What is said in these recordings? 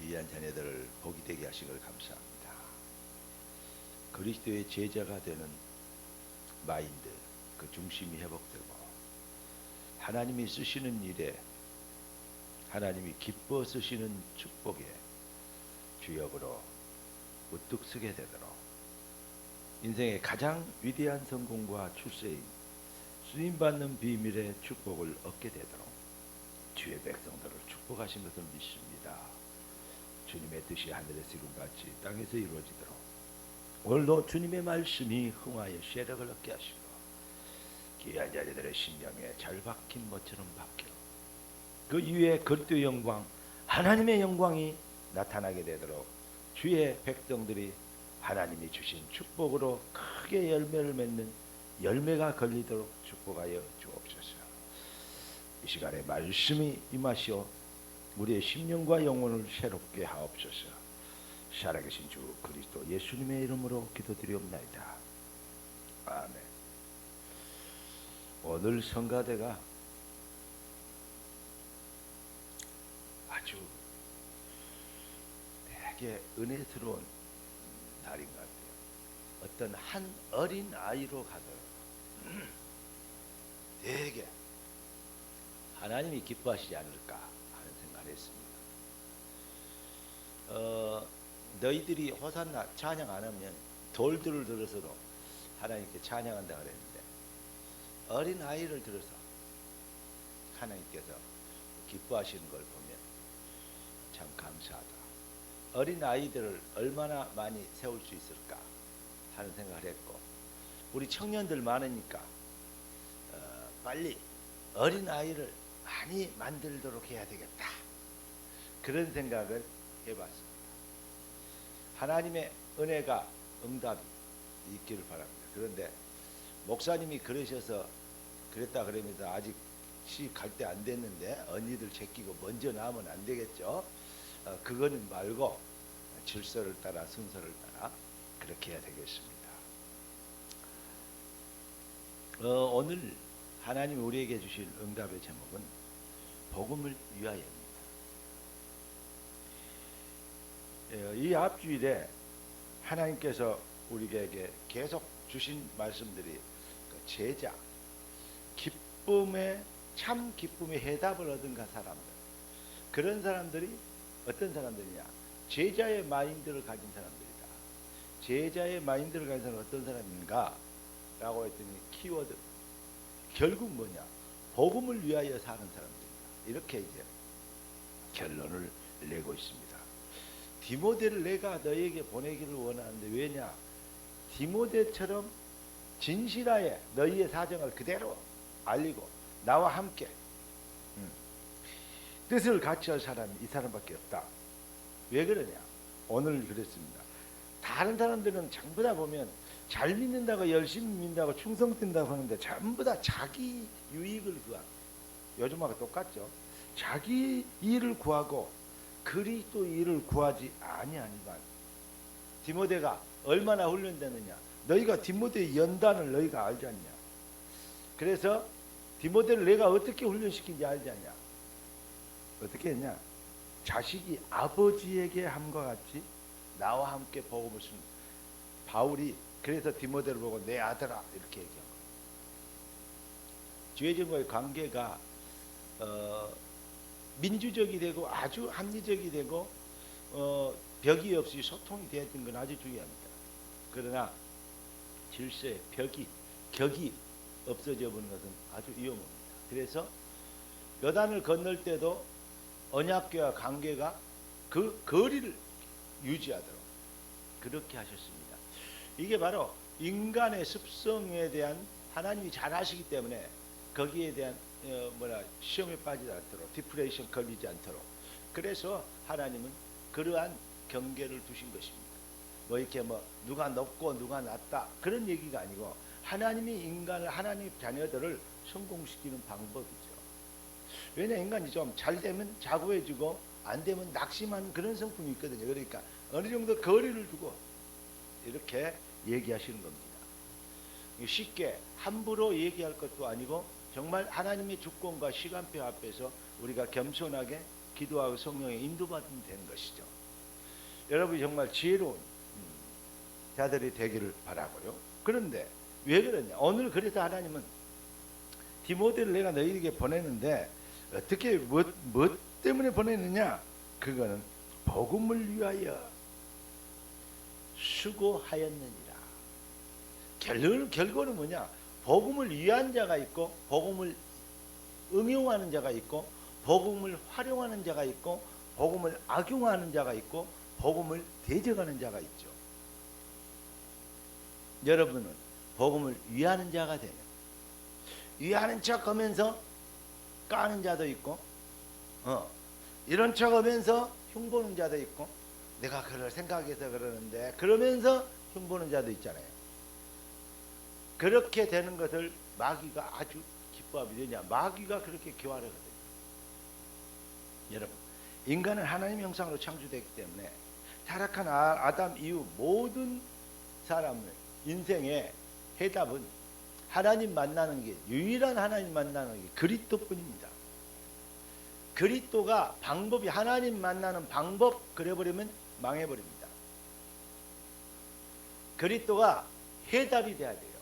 귀한 자녀들을 복이 되게 하신 걸 감사합니다. 그리스도의 제자가 되는 마인드, 그 중심이 회복되고 하나님이 쓰시는 일에 하나님이 기뻐 쓰시는 축복에 주역으로 우뚝 서게 되도록 인생의 가장 위대한 성공과 출세인 쓰임받는 비밀의 축복을 얻게 되도록 주의 백성들을 축복하신 것을 믿습니다. 주님의 뜻이 하늘에서 이룬같이 땅에서 이루어지도록 오늘도 주님의 말씀이 흥하여 세력을 얻게 하시고 귀한 자녀들의 심령에 잘 박힌 모처럼 박혀 그 위에 그리스도의 영광, 하나님의 영광이 나타나게 되도록 주의 백성들이 하나님이 주신 축복으로 크게 열매를 맺는 열매가 걸리도록 축복하여 주옵소서. 이 시간에 말씀이 임하시어 우리의 심령과 영혼을 새롭게 하옵소서. 살아계신 주 그리스도 예수님의 이름으로 기도드리옵나이다. 아멘. 오늘 성가대가 아주 되게 은혜스러운 날인 것 같아요. 어떤 한 어린 아이로 가더라도 되게 하나님이 기뻐하시지 않을까 하는 생각을 했습니다. 너희들이 호산나 찬양 안 하면 돌들을 들어서도 하나님께 찬양한다 그랬는데 어린 아이를 들어서 하나님께서 기뻐하시는 걸 보면 참 감사하다. 어린 아이들을 얼마나 많이 세울 수 있을까 하는 생각을 했고 우리 청년들 많으니까 빨리 어린 아이를 많이 만들도록 해야 되겠다. 그런 생각을 해봤습니다. 하나님의 은혜가 응답이 있기를 바랍니다. 그런데 목사님이 그러셔서 그랬다 그러면서 아직 시 갈 때 안 됐는데 언니들 제끼고 먼저 나오면 안 되겠죠. 그거는 말고 질서를 따라 순서를 따라 그렇게 해야 되겠습니다. 오늘 하나님이 우리에게 주실 응답의 제목은 복음을 위하여입니다. 이 앞주일에 하나님께서 우리에게 계속 주신 말씀들이 그 제자, 기쁨의 참 기쁨의 해답을 얻은 사람들, 그런 사람들이 어떤 사람들이냐? 제자의 마인드를 가진 사람들이다. 제자의 마인드를 가진 사람은 어떤 사람인가? 라고 했더니 키워드 결국 뭐냐? 복음을 위하여 사는 사람들이다. 이렇게 이제 결론을 내고 있습니다. 디모데를 내가 너에게 보내기를 원하는데 왜냐? 디모데처럼 진실하게 너희의 사정을 그대로 알리고 나와 함께 뜻을 같이 할 사람이 이 사람밖에 없다. 왜 그러냐? 오늘 그랬습니다. 다른 사람들은 전부 다 보면 잘 믿는다고 열심히 믿는다고 충성된다고 하는데 전부 다 자기 유익을 구하고 요즘하고 똑같죠. 자기 일을 구하고 그리스도 일을 구하지 아니하니만 디모데가 얼마나 훈련되느냐. 너희가 디모데의 연단을 너희가 알지 않냐. 그래서 디모데를 내가 어떻게 훈련시킨지 알지 않냐. 어떻게 했냐. 자식이 아버지에게 함과 같이 나와 함께 복음을 쓴 바울이 그래서 디모데를 보고 내 아들아 이렇게 얘기한 거예요. 주의정과의 관계가 민주적이 되고 아주 합리적이 되고 벽이 없이 소통이 되었던 건 아주 중요합니다. 그러나 질서의 격이 없어져 버리는 것은 아주 위험합니다. 그래서 요단을 건널 때도 언약궤와 관계가 그 거리를 유지하도록 그렇게 하셨습니다. 이게 바로 인간의 습성에 대한 하나님이 잘 아시기 때문에 거기에 대한 시험에 빠지지 않도록 디프레이션 걸리지 않도록 그래서 하나님은 그러한 경계를 두신 것입니다. 이렇게 누가 높고 누가 낮다 그런 얘기가 아니고 하나님이 인간을 하나님의 자녀들을 성공시키는 방법이죠. 왜냐 인간이 좀 잘 되면 자고해지고 안 되면 낙심하는 그런 성품이 있거든요. 그러니까 어느 정도 거리를 두고 이렇게 얘기하시는 겁니다. 쉽게 함부로 얘기할 것도 아니고 정말 하나님의 주권과 시간표 앞에서 우리가 겸손하게 기도하고 성령의 인도받으면 되는 것이죠. 여러분이 정말 지혜로운 자들이 되기를 바라고요. 그런데 왜 그러냐? 오늘 그래서 하나님은 디모데를 내가 너희에게 보내는데 어떻게 뭐 때문에 보내느냐? 그거는 복음을 위하여 수고하였느니라. 결과는 뭐냐? 복음을 위한 자가 있고 복음을 응용하는 자가 있고 복음을 활용하는 자가 있고 복음을 악용하는 자가 있고 복음을 대적하는 자가 있죠. 여러분은 복음을 위하는 자가 되면 위하는 척하면서 까는 자도 있고 이런 척하면서 흉보는 자도 있고 내가 그럴 생각해서 그러는데 그러면서 흉보는 자도 있잖아요. 그렇게 되는 것을 마귀가 아주 기뻐하게 되냐? 마귀가 그렇게 교활하거든요. 여러분, 인간은 하나님 형상으로 창조되기 때문에 타락한 아담 이후 모든 사람의 인생의 해답은 하나님 만나는 게, 유일한 하나님 만나는 게 그리스도뿐입니다. 그리스도가 방법이, 하나님 만나는 방법 그래버리면 망해버립니다. 그리스도가 해답이 돼야 돼요.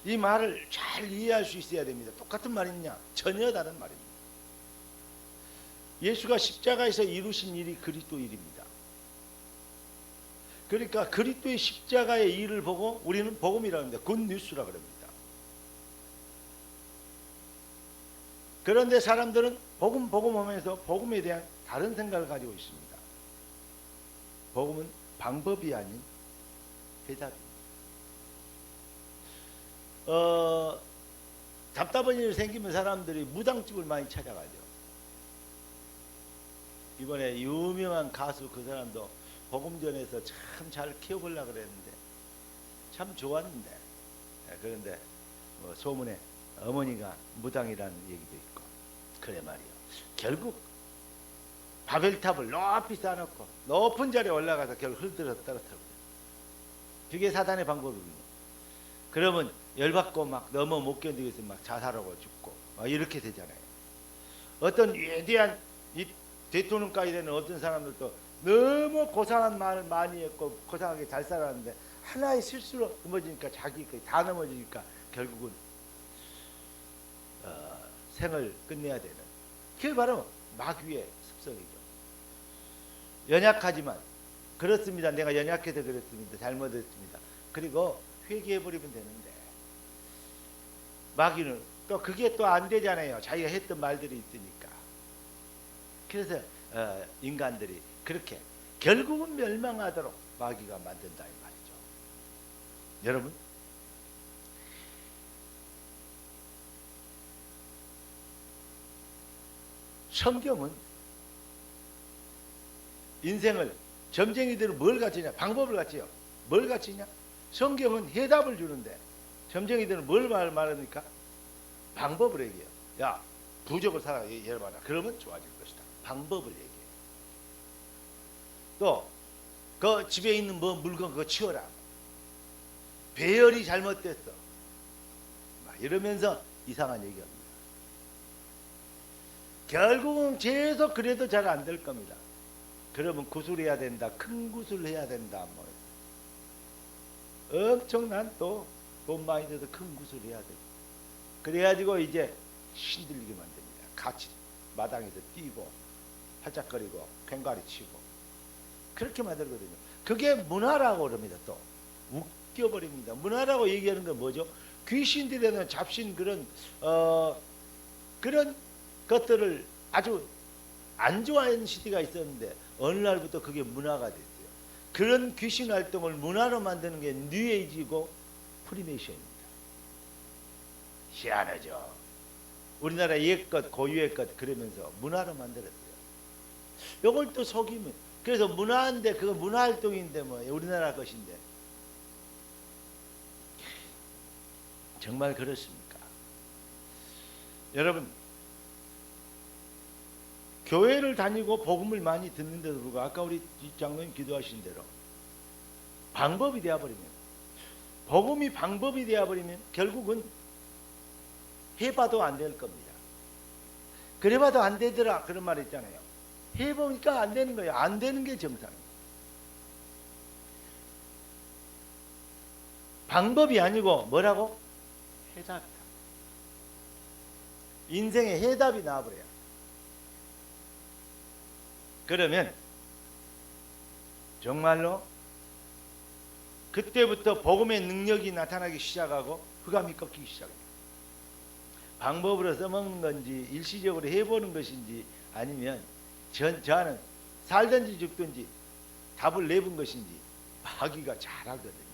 이 말을 잘 이해할 수 있어야 됩니다. 똑같은 말이냐? 전혀 다른 말입니다. 예수가 십자가에서 이루신 일이 그리스도 일입니다. 그러니까 그리스도의 십자가의 일을 보고 우리는 복음이라고 합니다. 굿뉴스라고 합니다. 그런데 사람들은 복음 하면서 복음에 대한 다른 생각을 가지고 있습니다. 복음은 방법이 아닌 해답입니다. 답답한 일이 생기면 사람들이 무당집을 많이 찾아가죠. 이번에 유명한 가수 그 사람도 복음전에서 참 잘 키워보려고 그랬는데 참 좋았는데, 그런데 뭐 소문에 어머니가 무당이라는 얘기도 있고 그래 말이요. 결국 바벨탑을 높이 쌓아놓고 높은 자리에 올라가서 결국 흘들어 떨어뜨려요. 그게 사단의 방법입니다. 그러면 열받고 막 너무 못 견디겠어 막 자살하고 죽고 막 이렇게 되잖아요. 어떤 위대한 이 대통령까지 되는 어떤 사람들도 너무 고상한 말을 많이 했고 고상하게 잘 살았는데 하나의 실수로 넘어지니까 자기 다 넘어지니까 결국은 생을 끝내야 되는, 그게 바로 마귀의 습성이죠. 연약하지만 그렇습니다. 내가 연약해서 그랬습니다. 잘못했습니다. 그리고 회개해버리면 되는데 마귀는 또 그게 또 안 되잖아요. 자기가 했던 말들이 있으니까. 그래서 인간들이 그렇게 결국은 멸망하도록 마귀가 만든다 이 말이죠. 여러분, 성경은 인생을 점쟁이들은 뭘 가르치냐? 방법을 가르쳐요. 뭘 가르치냐? 성경은 해답을 주는데 점쟁이들은 뭘 말합니까? 방법을 얘기해요. 야, 부적을 사라 열어봐라. 그러면 좋아질 것이다. 방법을 얘기해요. 또 그 집에 있는 뭐 물건 그거 치워라. 배열이 잘못됐어. 막 이러면서 이상한 얘기합니다. 결국은 계속 그래도 잘 안 될 겁니다. 그러면 구슬해야 된다. 큰 구슬 해야 된다. 뭐 엄청난 또 돈 많이 들어서 큰 구슬 해야 돼. 그래가지고 이제 신들리게 만듭니다. 같이 마당에서 뛰고 팔짝거리고 괭가리 치고 그렇게 만들거든요. 그게 문화라고 그럽니다. 또 웃겨버립니다. 문화라고 얘기하는 건 뭐죠? 귀신들에는 잡신 그런 그런 것들을 아주 안 좋아하는 시대가 있었는데 어느 날부터 그게 문화가 됐어요. 그런 귀신 활동을 문화로 만드는 게 뉴에이지고 프리메이션입니다. 희한하죠. 우리나라 옛것 고유의 것 그러면서 문화로 만들었어요. 이걸 또 속이면, 그래서 문화인데 그거 문화활동인데 뭐 우리나라 것인데 정말 그렇습니까? 여러분, 교회를 다니고 복음을 많이 듣는데도 불구하고 아까 우리 장로님 기도하신 대로 방법이 되어버리면, 복음이 방법이 되어버리면 결국은 해봐도 안 될 겁니다. 그래봐도 안 되더라 그런 말 있잖아요. 해보니까 안 되는 거예요. 안 되는 게 정상이에요. 방법이 아니고 뭐라고? 해답이다. 인생의 해답이 나와버려요. 그러면 정말로 그때부터 복음의 능력이 나타나기 시작하고 흑암이 꺾이기 시작합니다. 방법으로 써먹는 건지 일시적으로 해보는 것인지 아니면 저는 살든지 죽든지 답을 내본 것인지 마귀가 잘 알거든요.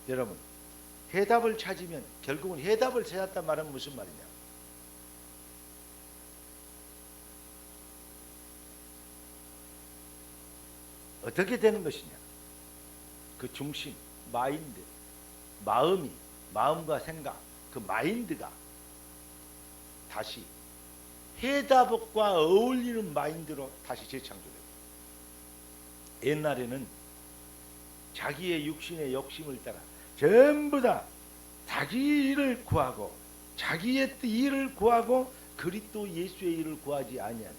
여러분, 해답을 찾으면 결국은 해답을 찾았단 말은 무슨 말이냐? 어떻게 되는 것이냐? 그 중심, 마인드, 마음과 생각, 그 마인드가 다시 해답과 어울리는 마인드로 다시 재창조돼요. 옛날에는 자기의 육신의 욕심을 따라 전부 다 자기 일을 구하고 자기의 일을 구하고 그리스도 예수의 일을 구하지 아니한대.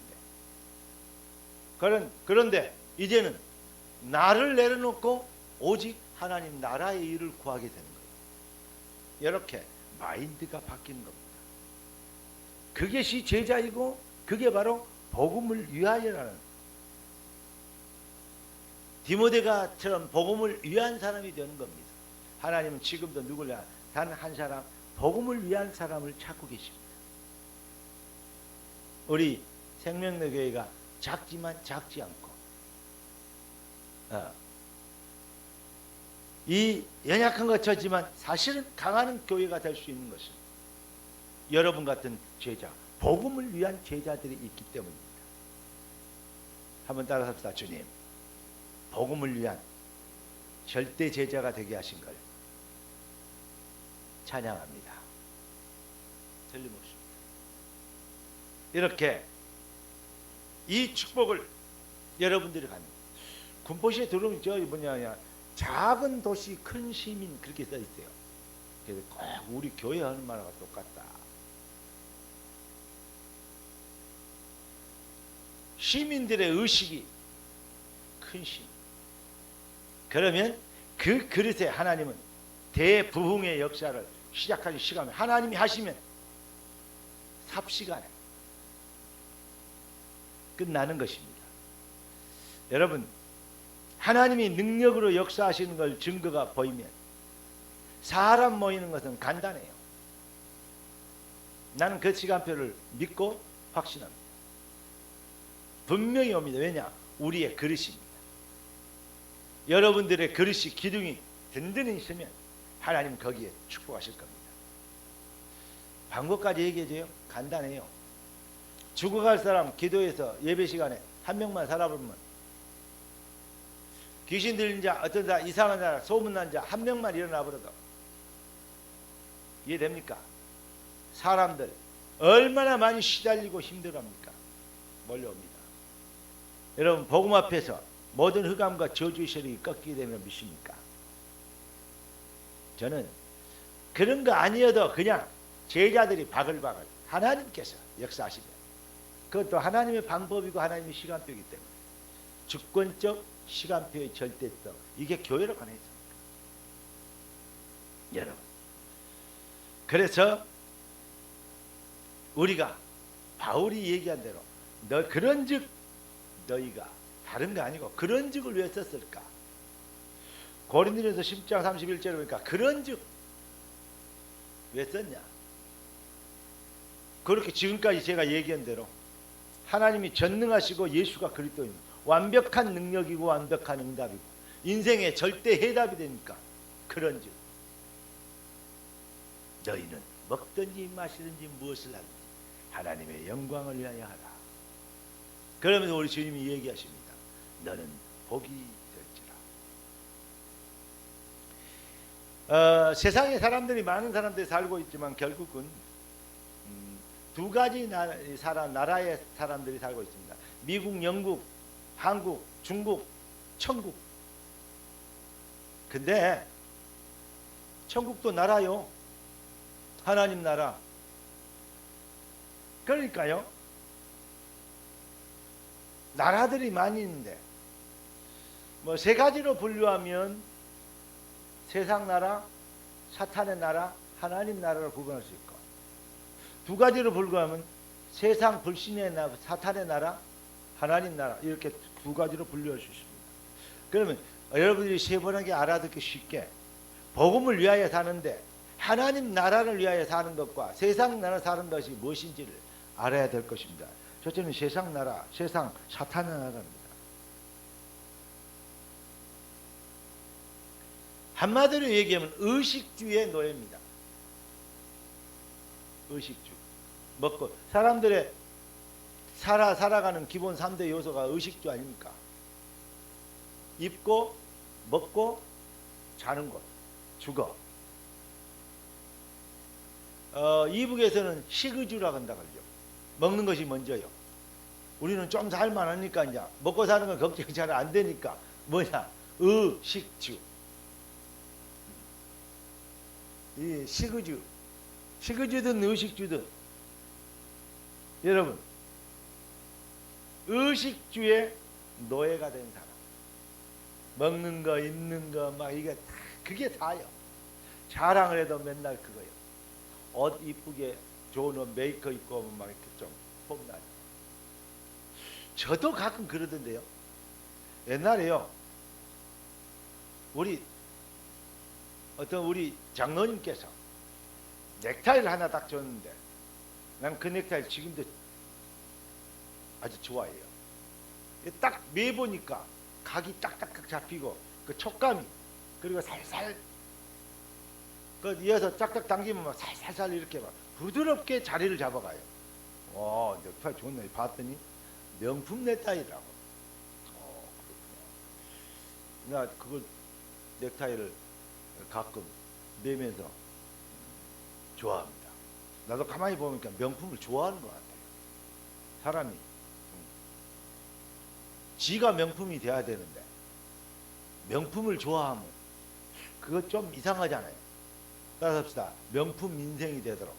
그런데 이제는 나를 내려놓고 오직 하나님 나라의 일을 구하게 되는 거예요. 이렇게 마인드가 바뀌는 겁니다. 그것이 제자이고 그게 바로 복음을 위하여라는, 디모데가처럼 복음을 위한 사람이 되는 겁니다. 하나님은 지금도 누굴 위한 단 한 사람, 복음을 위한 사람을 찾고 계십니다. 우리 생명의 교회가 작지만 작지 않고 이 연약한 것 같지만 사실은 강한 교회가 될 수 있는 것은 여러분 같은 제자, 복음을 위한 제자들이 있기 때문입니다. 한번 따라서 합시다. 주님, 복음을 위한 절대 제자가 되게 하신 걸 찬양합니다. 틀림없습니다. 이렇게 이 축복을 여러분들이 갖는, 군포시에 들어오면 저 뭐냐, 작은 도시 큰 시민 그렇게 써 있어요. 그래서 꼭 우리 교회 하는 말과 똑같다. 시민들의 의식이 큰 시민. 그러면 그 그릇에 하나님은 대부흥의 역사를 시작하는 시간에 하나님이 하시면 삽시간에 끝나는 것입니다. 여러분, 하나님이 능력으로 역사하시는 걸 증거가 보이면 사람 모이는 것은 간단해요. 나는 그 시간표를 믿고 확신합니다. 분명히 옵니다. 왜냐? 우리의 그릇입니다. 여러분들의 그릇이 기둥이 든든히 있으면 하나님 거기에 축복하실 겁니다. 방법까지 얘기해줘요. 간단해요. 죽어갈 사람 기도해서 예배 시간에 한 명만 살아보면, 귀신 들린 자, 어떤 자, 이상한 자, 소문난 자 한 명만 일어나 버려도 이해됩니까? 사람들 얼마나 많이 시달리고 힘들어합니까? 몰려옵니다. 여러분, 복음 앞에서 모든 흑암과 저주의 세력이 꺾이게 되면 믿습니까? 저는 그런 거 아니어도 그냥 제자들이 바글바글 하나님께서 역사하시면, 그것도 하나님의 방법이고 하나님의 시간표이기 때문에 주권적 시간표의 절대성, 이게 교회로 가는 있습니다. 여러분, 그래서 우리가 바울이 얘기한 대로 너 그런즉 너희가 다른 거 아니고 그런즉을 왜 썼을까? 고린도전서 10장 31절에 보니까 그런즉 왜 썼냐? 그렇게 지금까지 제가 얘기한 대로 하나님이 전능하시고 예수가 그리스도인 완벽한 능력이고 완벽한 응답이고 인생의 절대 해답이 되니까 그런즉 너희는 먹든지 마시든지 무엇을 하든지 하나님의 영광을 위하여 하라. 그러면서 우리 주님이 얘기하십니다. 너는 복이 될지라. 세상에 사람들이, 많은 사람들이 살고 있지만 결국은 두 가지 나라의 사람들이 살고 있습니다. 미국, 영국, 한국, 중국, 천국. 근데 천국도 나라요. 하나님 나라. 그러니까요. 나라들이 많이 있는데 뭐 세 가지로 분류하면 세상 나라, 사탄의 나라, 하나님 나라를 구분할 수 있고, 두 가지로 분류하면 세상 불신의 나라, 사탄의 나라, 하나님 나라, 이렇게 두 가지로 분류할 수 있습니다. 그러면 여러분들이 세분하게 알아듣기 쉽게 복음을 위하여 사는데 하나님 나라를 위하여 사는 것과 세상 나라 사는 것이 무엇인지를 알아야 될 것입니다. 첫째는 세상 나라, 세상 사탄의 나라입니다. 한마디로 얘기하면 의식주의 노예입니다. 의식주. 먹고 사람들의 살아가는 기본 3대 요소가 의식주 아닙니까? 입고 먹고 자는 것, 주거. 이북에서는 식의주라고 한다고요. 먹는 것이 먼저요. 우리는 좀 살만하니까 이제 먹고 사는 건 걱정이 잘 안 되니까 뭐냐? 의식주. 이 식의주, 식의주든 의식주든 여러분 의식주의 노예가 된 사람, 먹는 거 입는 거 막 이게 다 그게 다요. 자랑을 해도 맨날 그거요. 옷 이쁘게 좋은 옷 메이커 입고 오면 막 이렇게 좀 폼나죠. 저도 가끔 그러던데요. 옛날에요, 우리 장로님께서 넥타이를 하나 딱 줬는데 난 그 넥타이를 지금도 아주 좋아해요. 딱 매보니까 각이 딱딱딱 잡히고 그 촉감이, 그리고 살살 그 이어서 짝짝 당기면 막 살살살 이렇게 막 부드럽게 자리를 잡아가요. 와, 넥타이 좋네. 봤더니 명품 넥타이라고. 그렇구나. 나 그걸 넥타이를 가끔 매면서 좋아합니다. 나도 가만히 보니까 명품을 좋아하는 것 같아요. 사람이 지가 명품이 돼야 되는데 명품을 좋아하면 그거 좀 이상하잖아요. 따라합시다. 명품 인생이 되도록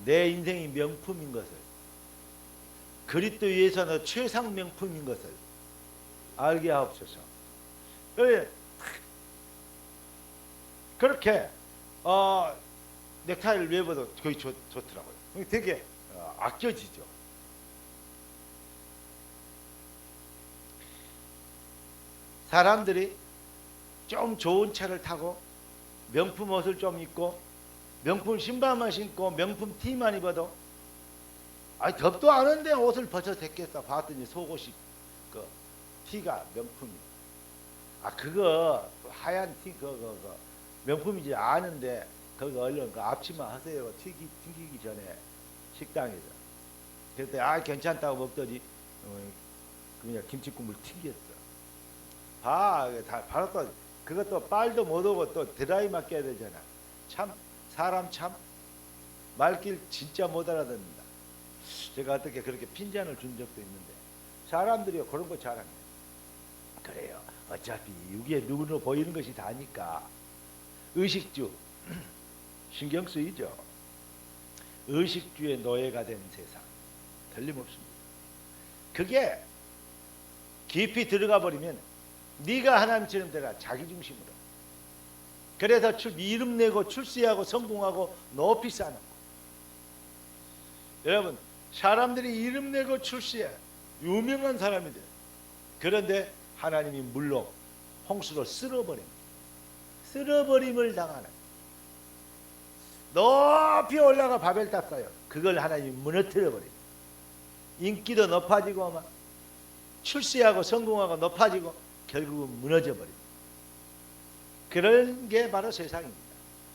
내 인생이 명품인 것을, 그리스도 위해서는 최상 명품인 것을 알게 하옵소서. 그렇게 넥타이를 매봐도 거의 좋더라고요. 되게 아껴지죠. 사람들이 좀 좋은 차를 타고 명품 옷을 좀 입고 명품 신발만 신고 명품 티만 입어도 덥도 않은데 옷을 벗어 댔겠어. 봤더니 속옷이 그 티가 명품이에요. 그거 하얀 티 그거 명품이지 아는데 그거 얼른 그 앞치마 하세요. 튀기기 전에 식당에서. 그랬더니 괜찮다고 먹더니 그냥 김치국물 튀겼어. 바로 또 그것도 빨도 못 오고 또 드라이 맡겨야 되잖아. 참 사람 참 말길 진짜 못 알아듣는다. 제가 어떻게 그렇게 핀잔을 준 적도 있는데 사람들이 그런 거 잘합니다. 그래요. 어차피 여기에 눈으로 보이는 것이 다니까. 의식주 신경 쓰이죠. 의식주의 노예가 된 세상 틀림없습니다. 그게 깊이 들어가 버리면 네가 하나님처럼 되라. 자기중심으로. 그래서 이름 내고 출세하고 성공하고 높이 사는 거. 여러분 사람들이 이름 내고 출세해 유명한 사람이 돼요. 그런데 하나님이 물로 홍수로 쓸어버림을 당하는, 높이 올라가 바벨탑 쌓여 그걸 하나님이 무너뜨려버립니다. 인기도 높아지고 막 출세하고 성공하고 높아지고 결국은 무너져버립니다. 그런 게 바로 세상입니다.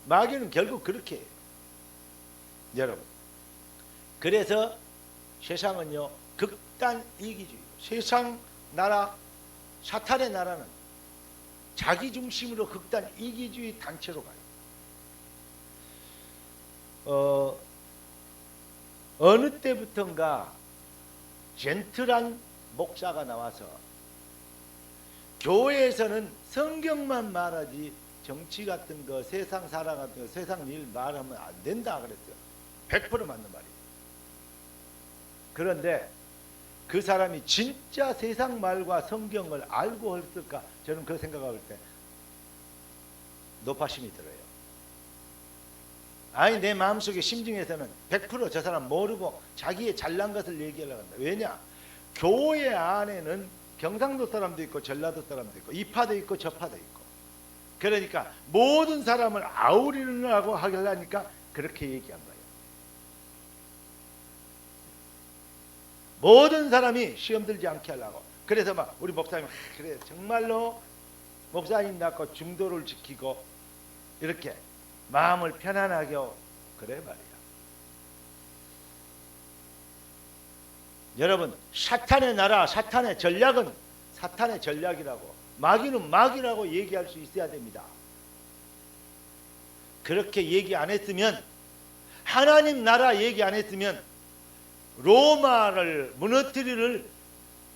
마귀는 결국 그렇게 해요. 여러분 그래서 세상은요 극단 이기주의, 세상 나라 사탄의 나라는 자기중심으로 극단 이기주의 단체로 가요. 어느 때부턴가 젠틀한 목사가 나와서 교회에서는 성경만 말하지 정치 같은 거, 세상 살아 같은 거, 세상 일 말하면 안 된다 그랬어요. 100% 맞는 말이에요. 그런데 그 사람이 진짜 세상 말과 성경을 알고 했을까? 저는 그 생각할 때 노파심이 들어요. 아니 내 마음속에 심중에서는 100% 저 사람 모르고 자기의 잘난 것을 얘기하려고 한다. 왜냐? 교회 안에는 경상도 사람도 있고 전라도 사람도 있고 이 파도 있고 저 파도 있고, 그러니까 모든 사람을 아우리려고 하려니까 그렇게 얘기한 거예요. 모든 사람이 시험 들지 않게 하려고. 그래서 막 우리 목사님 그래 정말로 목사님 낳고 중도를 지키고 이렇게 마음을 편안하게 하고 그래 말이야. 여러분, 사탄의 나라, 사탄의 전략은 사탄의 전략이라고, 마귀는 마귀라고 얘기할 수 있어야 됩니다. 그렇게 얘기 안 했으면, 하나님 나라 얘기 안 했으면 로마를 무너뜨리를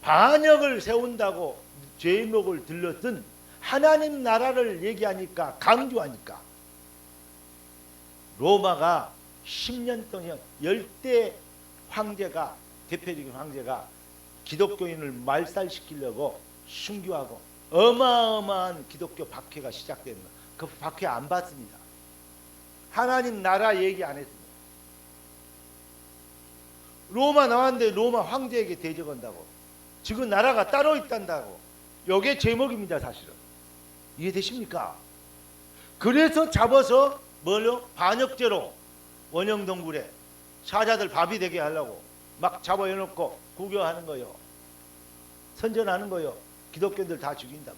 반역을 세운다고 죄목을 들렀던 하나님 나라를 얘기하니까, 강조하니까 로마가 10년 동안 열대 황제가, 대표적인 황제가 기독교인을 말살시키려고 순교하고 어마어마한 기독교 박해가 시작되는 거예요. 그 박해 안 받습니다. 하나님 나라 얘기 안 했습니다. 로마 나왔는데 로마 황제에게 대적한다고, 지금 나라가 따로 있단다고. 이게 제목입니다. 사실은 이해되십니까? 그래서 잡아서 뭘로? 반역죄로 원형동굴에 사자들 밥이 되게 하려고 막 잡아놓고 구겨하는 거요. 선전하는 거요. 기독교인들 다 죽인다.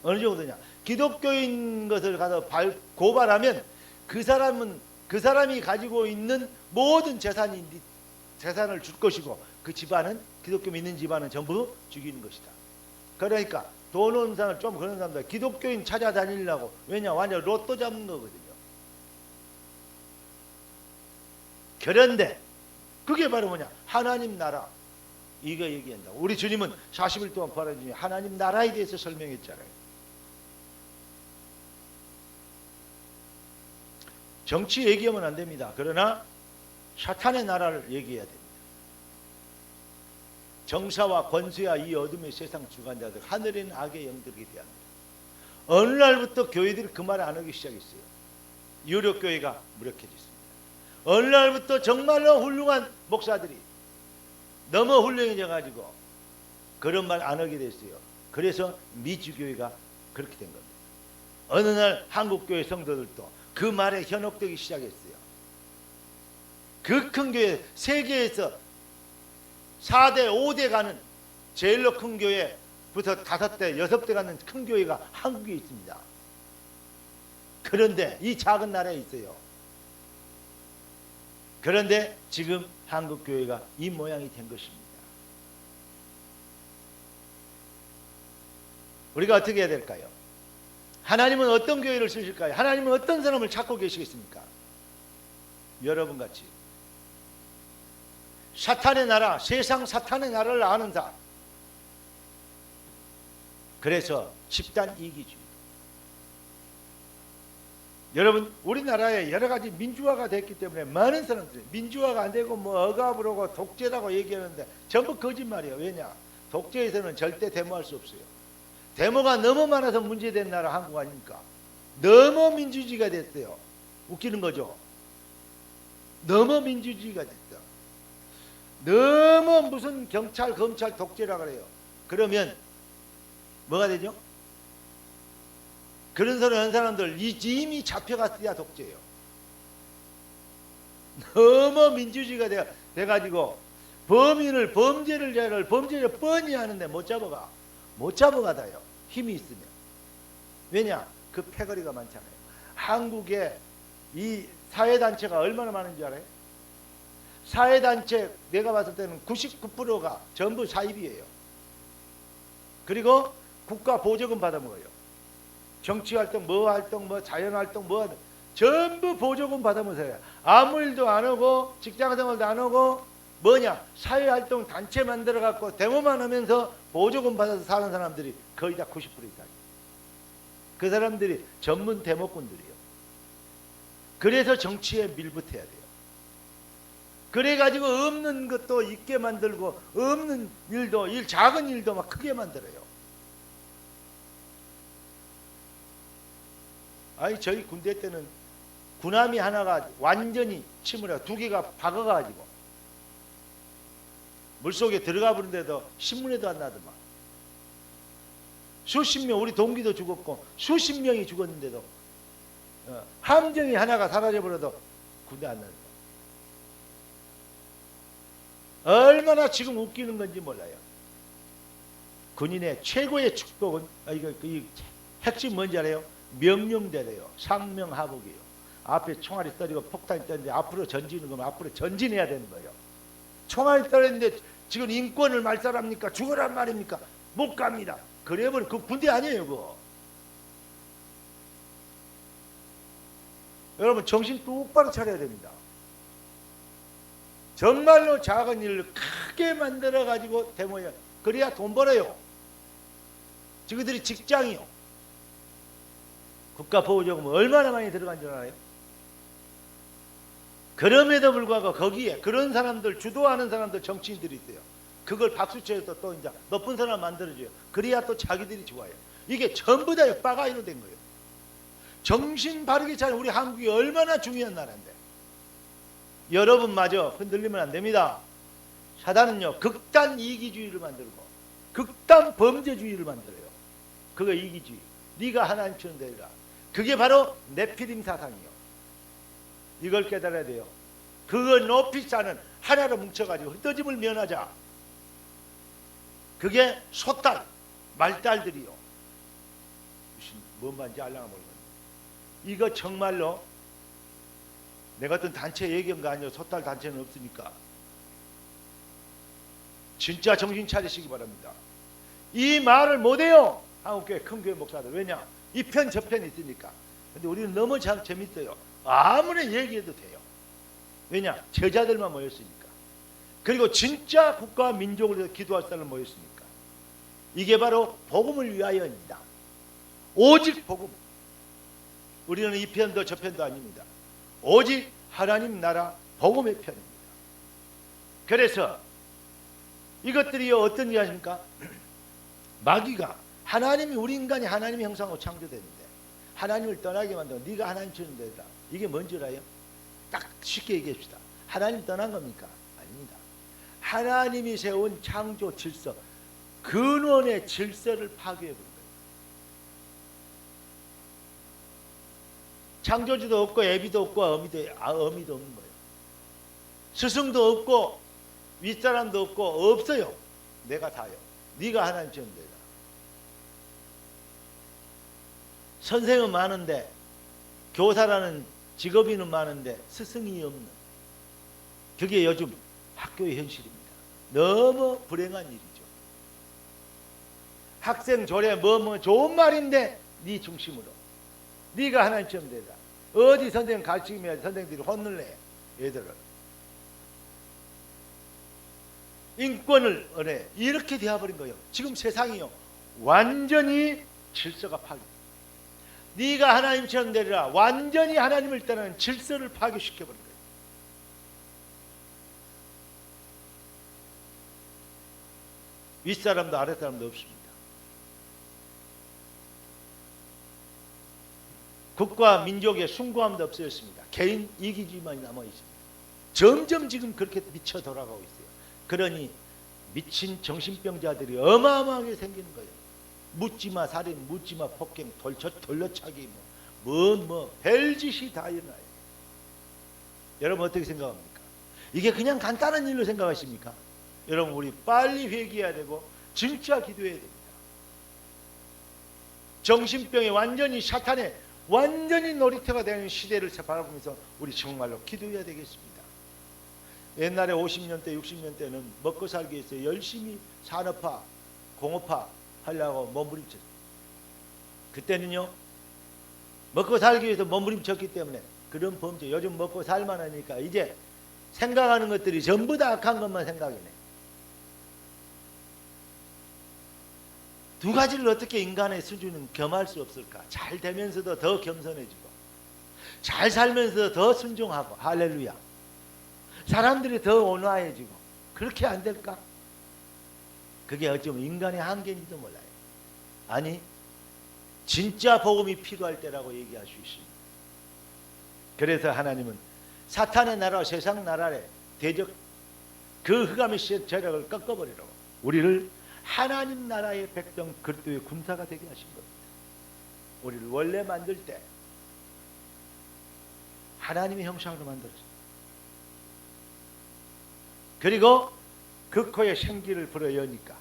어느 정도냐? 기독교인 것을 가서 고발하면 그 사람이 가지고 있는 모든 재산을 줄 것이고, 그 집안은, 기독교 믿는 집안은 전부 죽이는 것이다. 그러니까 돈 없는 사람, 좀 그런 사람들 기독교인 찾아다니려고. 왜냐? 완전 로또 잡는 거거든요. 그런데 그게 바로 뭐냐? 하나님 나라. 이거 얘기한다. 우리 주님은 40일 동안 부활한 중에 하나님 나라에 대해서 설명했잖아요. 정치 얘기하면 안 됩니다. 그러나 사탄의 나라를 얘기해야 됩니다. 정사와 권세와 이 어둠의 세상 주관자들, 하늘에 있는 악의 영들에게 대합니다. 어느 날부터 교회들이 그 말을 안 하기 시작했어요. 유력교회가 무력해졌습니다. 어느 날부터 정말로 훌륭한 목사들이 너무 훌륭해져 가지고 그런 말 안 하게 됐어요. 그래서 미주교회가 그렇게 된 겁니다. 어느 날 한국교회 성도들도 그 말에 현혹되기 시작했어요. 그 큰 교회, 세계에서 4대 5대 가는 제일로 큰 교회부터 5대 6대 가는 큰 교회가 한국에 있습니다. 그런데 이 작은 나라에 있어요. 그런데 지금 한국 교회가 이 모양이 된 것입니다. 우리가 어떻게 해야 될까요? 하나님은 어떤 교회를 쓰실까요? 하나님은 어떤 사람을 찾고 계시겠습니까? 여러분같이 사탄의 나라, 세상 사탄의 나라를 아는 자. 그래서 집단 이기주의. 여러분, 우리나라에 여러 가지 민주화가 됐기 때문에 많은 사람들이 민주화가 안 되고 뭐 억압으로고 독재라고 얘기하는데 전부 거짓말이에요. 왜냐? 독재에서는 절대 데모할 수 없어요. 데모가 너무 많아서 문제된 나라 한국 아닙니까? 너무 민주주의가 됐어요. 웃기는 거죠. 너무 민주주의가 됐다. 너무 무슨 경찰, 검찰 독재라 그래요. 그러면 뭐가 되죠? 그런 소리 하는 사람들 이미 잡혀갔어야 독재예요. 너무 민주주의가 돼가지고 범죄를 뻔히 하는데 못 잡아가다요. 힘이 있으면. 왜냐? 그 패거리가 많잖아요. 한국에 이 사회단체가 얼마나 많은 줄 알아요? 사회단체 내가 봤을 때는 99%가 전부 사입이에요. 그리고 국가 보조금 받아먹어요. 정치활동, 뭐 자연활동, 전부 보조금 받아먹어서 해요. 아무 일도 안 하고 직장생활도 안 하고 뭐냐? 사회활동 단체 만들어갖고 데모만 하면서 보조금 받아서 사는 사람들이 거의 다 90% 이상이에요. 그 사람들이 전문 데모꾼들이에요. 그래서 정치에 밀붙어야 돼요. 그래가지고 없는 것도 있게 만들고 없는 일도 작은 일도 막 크게 만들어요. 아니 저희 군대 때는 군함이 하나가 완전히 침을 해서 두 개가 박아가지고 물속에 들어가 버린데도 신문에도 안 나더만. 수십 명, 우리 동기도 죽었고 수십 명이 죽었는데도 함정이 하나가 사라져버려도 군대 안 나는 거. 얼마나 지금 웃기는 건지 몰라요. 군인의 최고의 축복은 이 핵심 뭔지 알아요? 명령대로요. 상명하복이요. 앞에 총알이 떨어지고 폭탄이 떨어지는데 앞으로 전지는 거면 앞으로 전진해야 되는 거예요. 총알이 떨어지는데 지금 인권을 말살합니까? 죽으란 말입니까? 못 갑니다. 그래버려. 그 군대 아니에요 그거. 여러분 정신 똑바로 차려야 됩니다. 정말로 작은 일을 크게 만들어 가지고 대모야. 그래야 돈 벌어요. 지그들이 직장이요. 국가보호자금 얼마나 많이 들어간 줄 알아요? 그럼에도 불구하고 거기에 그런 사람들 주도하는 사람들 정치인들이 있어요. 그걸 박수쳐서 또 이제 높은 사람 만들어줘요. 그래야 또 자기들이 좋아요. 이게 전부 다 빠가이로 된 거예요. 정신 바르게 차린 우리 한국이 얼마나 중요한 나라인데 여러분마저 흔들리면 안 됩니다. 사단은요 극단 이기주의를 만들고 극단 범죄주의를 만들어요. 그거 이기주의. 네가 하나님처럼 되리라. 그게 바로 네피림 사상이요. 이걸 깨달아야 돼요. 그거 높이 쌓는 하나로 뭉쳐가지고 흩어짐을 면하자. 그게 소딸, 말딸들이요. 무슨 뭔 말인지 알랑아 모르겠네. 이거 정말로 내가 어떤 단체 얘기한 거 아니에요. 소딸 단체는 없으니까. 진짜 정신 차리시기 바랍니다. 이 말을 못해요. 한국교회 큰교회 목사들. 왜냐? 이 편 저편이 있으니까. 근데 우리는 너무 참 재밌어요. 아무리 얘기해도 돼요. 왜냐? 제자들만 모였으니까. 그리고 진짜 국가와 민족을 위해서 기도할 사람 모였으니까. 이게 바로 복음을 위하여입니다. 오직 복음. 우리는 이 편도 저 편도 아닙니다. 오직 하나님 나라 복음의 편입니다. 그래서 이것들이 어떤 일 하십니까? 마귀가 하나님이 우리 인간이 하나님의 형상으로 창조됐는데 하나님을 떠나게 만들고 네가 하나님처럼 되라. 이게 뭔지 알아요? 딱 쉽게 얘기합시다. 하나님 떠난 겁니까? 아닙니다. 하나님이 세운 창조 질서, 근원의 질서를 파괴해 버린 거예요. 창조주도 없고 애비도 없고 어미도 없는 거예요. 스승도 없고 윗사람도 없고 없어요. 내가 다요. 네가 하나님처럼 되라. 선생은 많은데 교사라는 직업인은 많은데 스승이 없는, 그게 요즘 학교의 현실입니다. 너무 불행한 일이죠. 학생 조례 뭐 좋은 말인데 네 중심으로 네가 하나님처럼 되라. 어디 선생님 가르치면 선생님들이 혼을 내. 얘들을 인권을 얻어 이렇게 되어버린 거예요. 지금 세상이요 완전히 질서가 파괴. 네가 하나님처럼 되리라. 완전히 하나님을 떠나는 질서를 파괴시켜버린 거예요. 윗사람도 아랫사람도 없습니다. 국가 민족의 숭고함도 없어졌습니다. 개인 이기주의만 남아있습니다. 점점 지금 그렇게 미쳐 돌아가고 있어요. 그러니 미친 정신병자들이 어마어마하게 생기는 거예요. 묻지마 살인, 묻지마 폭행, 돌려차기 별짓이 다 일어나요. 여러분 어떻게 생각합니까? 이게 그냥 간단한 일로 생각하십니까? 여러분 우리 빨리 회개해야 되고 진짜 기도해야 됩니다. 정신병에 완전히 사탄의 완전히 놀이터가 되는 시대를 바라보면서 우리 정말로 기도해야 되겠습니다. 옛날에 50년대 60년대는 먹고 살기 위해서 열심히 산업화 공업화 하려고 몸부림쳤어요. 그때는요 먹고 살기 위해서 몸부림쳤기 때문에 그런 범죄, 요즘 먹고 살만하니까 이제 생각하는 것들이 전부 다 악한 것만 생각이네. 두 가지를 어떻게 인간의 수준은 겸할 수 없을까? 잘 되면서도 더 겸손해지고 잘 살면서도 더 순종하고 할렐루야. 사람들이 더 온화해지고 그렇게 안 될까? 그게 어쩌면 인간의 한계인지도 몰라요. 아니, 진짜 복음이 필요할 때라고 얘기할 수 있습니다. 그래서 하나님은 사탄의 나라, 세상 나라에 대적 그 흑암의 세력을 꺾어버리라고 우리를 하나님 나라의 백성 그리스도의 군사가 되게 하신 겁니다. 우리를 원래 만들 때 하나님의 형상으로 만들었습니다. 그리고 그 코에 생기를 불어여니까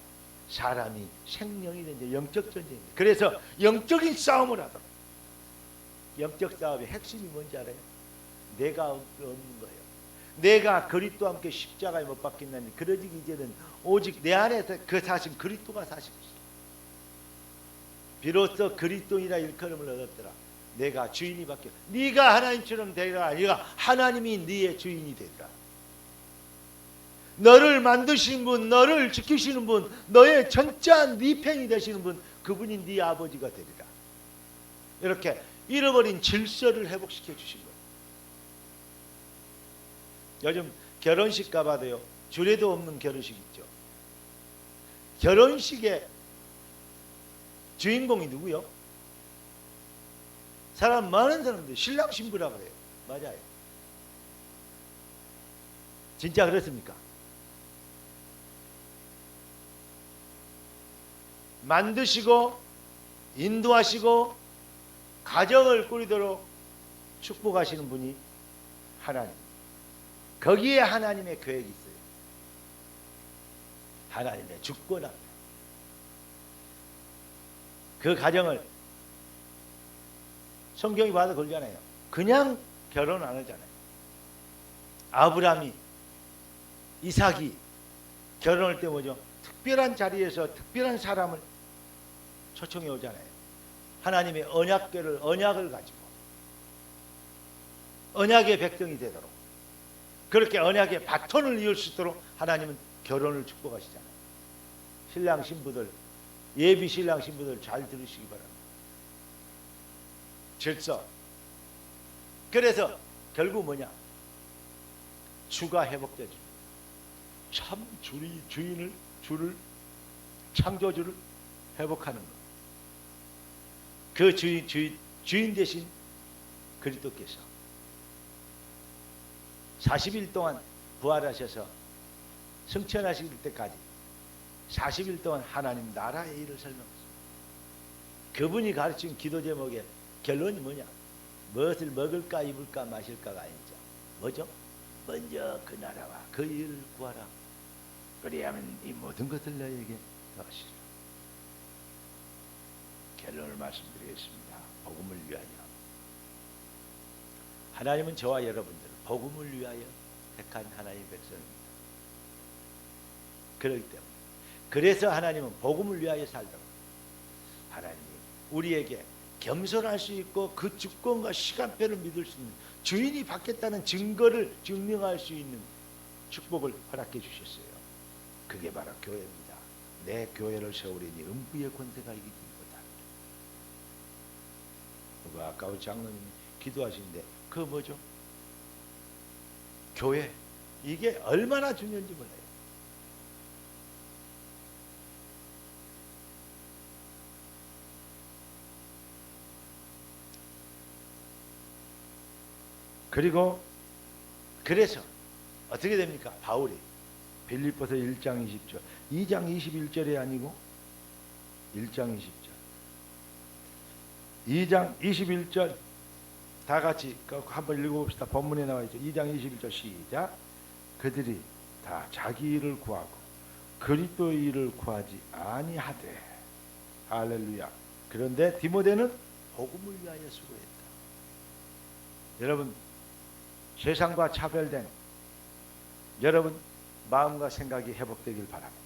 사람이 생명이 된 영적 전쟁입니다. 그래서 영적인 싸움을 하도록. 영적 싸움의 핵심이 뭔지 알아요? 내가 없는 거예요. 내가 그리스도와 함께 십자가에 못 박혔나니 그러지 이제는 오직 내 안에서 그 사신 그리스도가 사시고 있어요. 비로소 그리스도이라 일컬음을 얻었더라. 내가 주인이 바뀌어 네가 하나님처럼 되리라. 네가 하나님이 네의 주인이 되리라. 너를 만드신 분, 너를 지키시는 분, 너의 전짜한 네 편이 되시는 분, 그분이 네 아버지가 되리라. 이렇게 잃어버린 질서를 회복시켜 주신 거예요. 요즘 결혼식 가봐도요, 주례도 없는 결혼식 있죠. 결혼식의 주인공이 누구요? 사람 많은 사람들 신랑 신부라고 해요. 맞아요. 진짜 그렇습니까? 만드시고 인도하시고 가정을 꾸리도록 축복하시는 분이 하나님. 거기에 하나님의 계획이 있어요. 하나님의 주권합니다. 그 가정을 성경이 봐도 그러잖아요. 그냥 결혼 안 하잖아요. 아브라함이 이삭이 결혼할 때 뭐죠? 특별한 자리에서 특별한 사람을 초청해 오잖아요. 하나님의 언약을 가지고 언약의 백성이 되도록 그렇게 언약의 바톤을 이을 수 있도록 하나님은 결혼을 축복하시잖아요. 신랑 신부들, 예비 신랑 신부들 잘 들으시기 바랍니다. 질서. 그래서 결국 뭐냐? 주가 회복되죠. 참 주를 창조주를 회복하는 것. 그 주인 대신 그리스도께서 40일 동안 부활하셔서 승천하실 때까지 40일 동안 하나님 나라의 일을 설명했습니다. 그분이 가르친 기도 제목의 결론이 뭐냐? 무엇을 먹을까 입을까 마실까가 아니죠. 뭐죠? 먼저 그 나라와 그 일을 구하라. 그리하면 이 모든 것을 너에게 더하시리라. 결론을 말씀드리겠습니다. 복음을 위하여. 하나님은 저와 여러분들 복음을 위하여 택한 하나님의 백성입니다. 그렇기 때문에 그래서 하나님은 복음을 위하여 살도록 하나님이 우리에게 겸손할 수 있고 그 주권과 시간표를 믿을 수 있는 주인이 바뀌었다는 증거를 증명할 수 있는 축복을 허락해 주셨어요. 그게 바로 교회입니다. 내 교회를 세우리니 음부의 권세가 이기지 못하리라. 아까 우리 장로님이 기도하시는데 그 뭐죠? 교회. 이게 얼마나 중요한지 몰라요. 그리고 그래서 어떻게 됩니까? 바울이 빌립보서 1장 20절 2장 21절이 아니고 1장 20절 2장 21절 다 같이 한번 읽어봅시다. 본문에 나와 있죠. 2장 21절 시작. 그들이 다 자기 일을 구하고 그리스도의 일을 구하지 아니하되. 할렐루야. 그런데 디모데는 복음을 위하여 수고했다. 여러분 세상과 차별된 여러분 마음과 생각이 회복되길 바랍니다.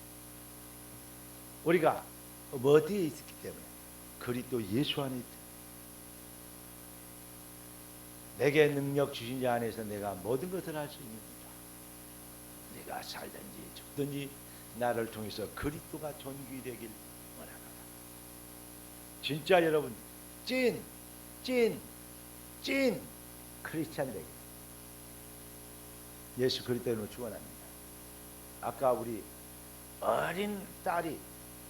우리가 어디에 있었기 때문에 그리스도 예수 안에 있다. 내게 능력 주신 자 안에서 내가 모든 것을 할 수 있습니다. 내가 살든지 죽든지 나를 통해서 그리스도가 존귀되길 원하노라. 진짜 여러분 찐 크리스찬 되길. 예수 그리스도로 축원합니다. 아까 우리 어린 딸이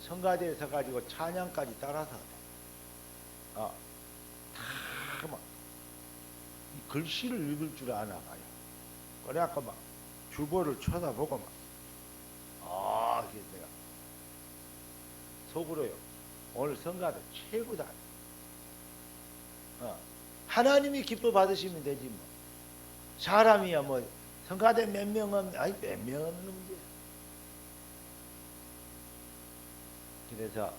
성가대에서 가지고 찬양까지 따라서 다막 글씨를 읽을 줄 아나 봐요. 그래갖고 막 주보를 쳐다보고 이게 내가 속으로요. 오늘 성가대 최고다. 하나님이 기뻐 받으시면 되지 뭐. 사람이야 뭐 성가대 몇 명은 몇 명은 문제야. 그래서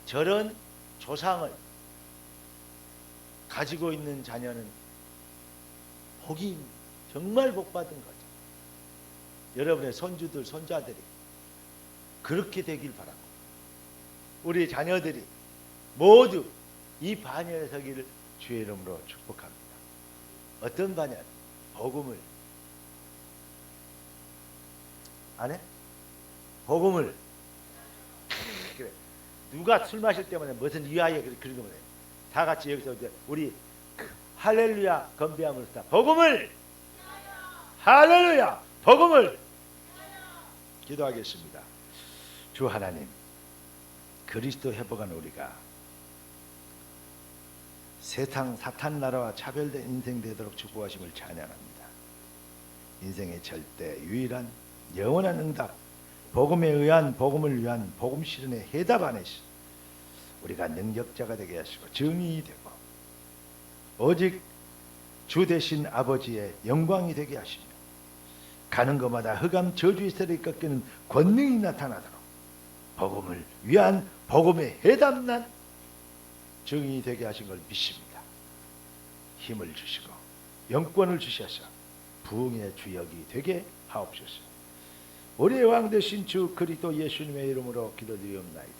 저런 조상을 가지고 있는 자녀는 복이 정말 복 받은 거죠. 여러분의 손주들 손자들이 그렇게 되길 바라고 우리 자녀들이 모두 이 반열에 서기를 주의 이름으로 축복합니다. 어떤 반열? 복음을 안 해? 복음을 그래. 누가 술 마실 때마다 무슨 위하여 그런 거면 다 같이 여기서 이제 우리 할렐루야 건배함으로써 복음을 할렐루야 복음을 기도하겠습니다. 주 하나님 그리스도 회복한 우리가 세상 사탄 나라와 차별된 인생 되도록 축복하심을 찬양합니다. 인생의 절대 유일한 영원한 응답 복음에 의한 복음을 위한 복음 실현의 해답 안에서 우리가 능력자가 되게 하시고 정의이 되고 오직 주 되신 아버지의 영광이 되게 하시며 가는 것마다 흑암 저주의 세력이 꺾이는 권능이 나타나도록 복음을 위한 복음의 해답난 정의이 되게 하신 걸 믿습니다. 힘을 주시고 영권을 주셔서 부흥의 주역이 되게 하옵소서. 우리의 왕 되신 주 그리스도 예수님의 이름으로 기도드리옵나이다.